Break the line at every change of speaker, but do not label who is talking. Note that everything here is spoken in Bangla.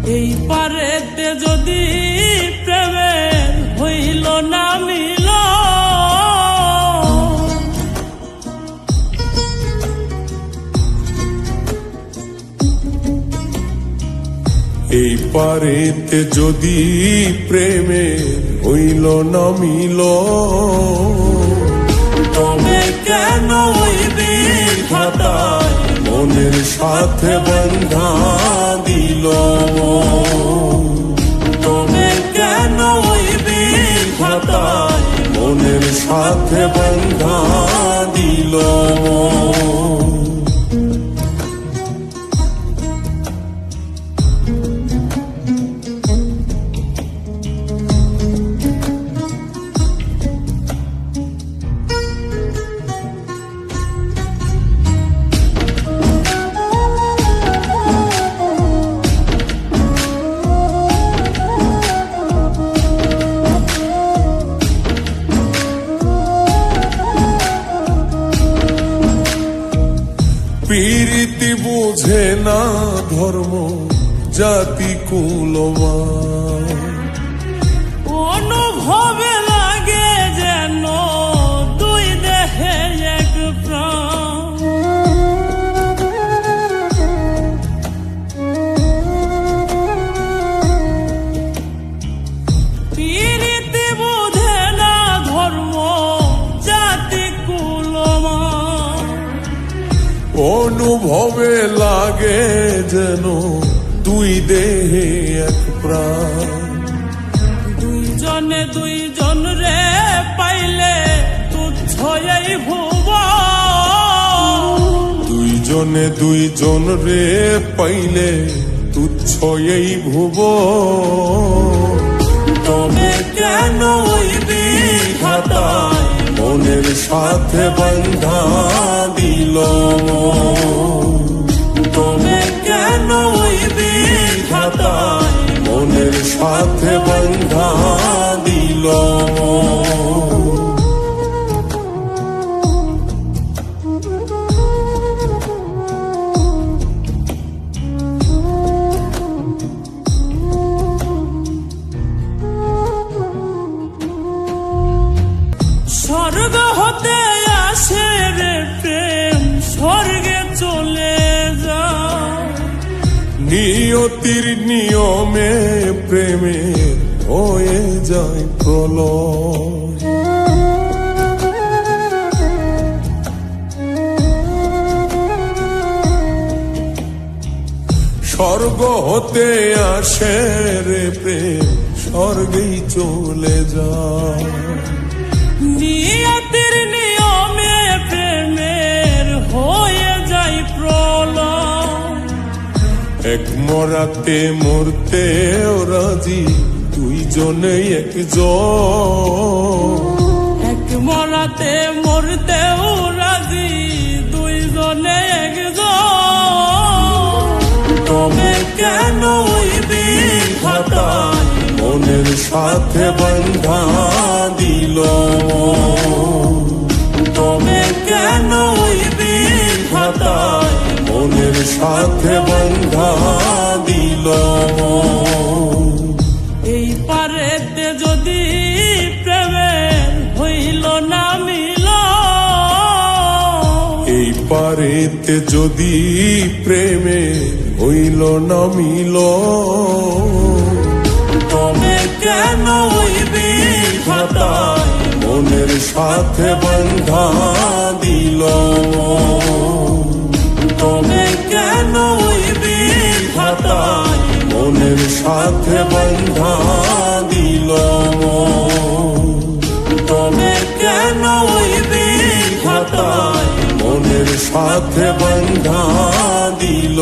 এই পারেতে যদি প্রেমের হইল না মিল,
এই পারেতে যদি প্রেমের হইল না মিল,
তবে কেন ওই বিধাতায়
মনের সাথে বন্ধা দিল,
তবে কেন ওই বিধাতায়
মনের সাথে বন্ধা দিল। প্রীতি বুঝে না ধর্ম জাতি কুলমান,
অনুভবে লাগে যেন দুই দেহে এক প্রাণ। প্রীতি বুঝে না ধর্ম জাতি কুলমান,
অনুভবে লাগে যেন দুই দেহে এক প্রাণ।
দুইজনে দুইজন রে পাইলে তুচ্ছ এই ভুব,
দুইজনে দুইজন রে পাইলে তুচ্ছ এই ভুব,
তবে কেন ওই বিধাতায়
মনের সাথে বন্ধা দিল,
তবে কেন ওই বিধাতায়
মনের সাথে বন্ধা দিল।
স্বর্গ হতে আসে রে প্রেম, স্বর্গে চলে যায়।
নিয়তির নিয়মে প্রেমে হয়ে যায় প্রলয়, স্বর্গ হতে আসে রে প্রেম, স্বর্গেই চলে যায়।
নিয়তির নিয়মে প্রেমের হয়ে যায় প্রলয়,
এক মরাতে মরতে রাজি দুইজনে একজন,
এক মরাতে মরতেও রাজি দুইজনে একজন, তবে কেন ওই বিধাতায়
মনের সাথে বন্ধা দিল,
তবে কেন ওই বিধাতায়
মনের সাথে বন্ধা দিল।
এই পারেতে যদি প্রেমের হইল না মিল,
এই পারেতে যদি প্রেমে হইল না মিল,
তবে কেন ওই বিধাতায়
মনের সাথে বন্ধা দিল,
তবে কেন ওই বিধাতায়
মনের সাথে বন্ধা দিল,
তবে কেন ওই বিধাতায়
মনের সাথে বন্ধা দিল।